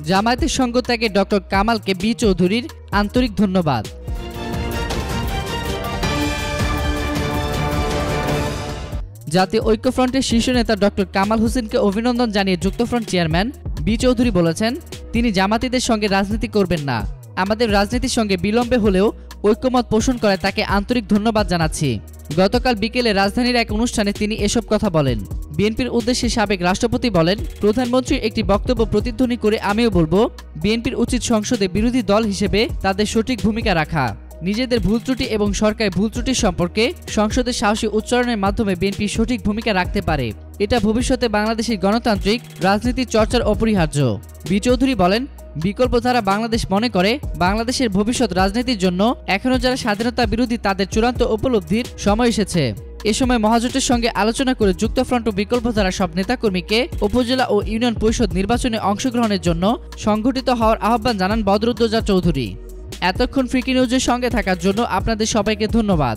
জামায়াতের সঙ্গ ত্যাগে ডক্টর কামালকে বি চৌধুরীর আন্তরিক ধন্যবাদ। জাতীয় ঐক্যফ্রন্টের শীর্ষ নেতা ডক্টর কামাল হোসেনকে অভিনন্দন জানিয়ে যুক্তফ্রন্ট চেয়ারম্যান বি চৌধুরী বলেছেন, তিনি জামাতিদের সঙ্গে রাজনীতি করবেন না। আমাদের রাজনীতির সঙ্গে বিলম্বে হলেও ঐক্যমত পোষণ করে তাকে আন্তরিক ধন্যবাদ জানাচ্ছি। গতকাল বিকেলে রাজধানীর এক অনুষ্ঠানে তিনি এসব কথা বলেন। বিএনপির উদ্দেশ্যে সাবেক রাষ্ট্রপতি বলেন, প্রধানমন্ত্রীর একটি বক্তব্য প্রতিধ্বনি করে আমিও বলবো, বিএনপির উচিত সংসদে বিরোধী দল হিসেবে তাদের সঠিক ভূমিকা রাখা। নিজেদের ভুল ত্রুটি এবং সরকারের ভুল ত্রুটি সম্পর্কে সংসদে সাহসী উচ্চারণের মাধ্যমে বিএনপি সঠিক ভূমিকা রাখতে পারে। এটা ভবিষ্যতে বাংলাদেশের গণতান্ত্রিক রাজনীতির চর্চার অপরিহার্য। বি চৌধুরী বলেন, বিকল্প ধারা বাংলাদেশ মনে করে বাংলাদেশের ভবিষ্যৎ রাজনীতির জন্য এখনও যারা স্বাধীনতা বিরোধী তাদের চূড়ান্ত উপলব্ধির সময় এসেছে। এ সময় মহাজোটের সঙ্গে আলোচনা করে যুক্তফ্রন্ট ও বিকল্পধারা সব নেতাকর্মীকে উপজেলা ও ইউনিয়ন পরিষদ নির্বাচনে অংশগ্রহণের জন্য সংগঠিত হওয়ার আহ্বান জানান বদরুদ্দোজা চৌধুরী। এতক্ষণ ফ্রিকি নিউজের সঙ্গে থাকার জন্য আপনাদের সবাইকে ধন্যবাদ।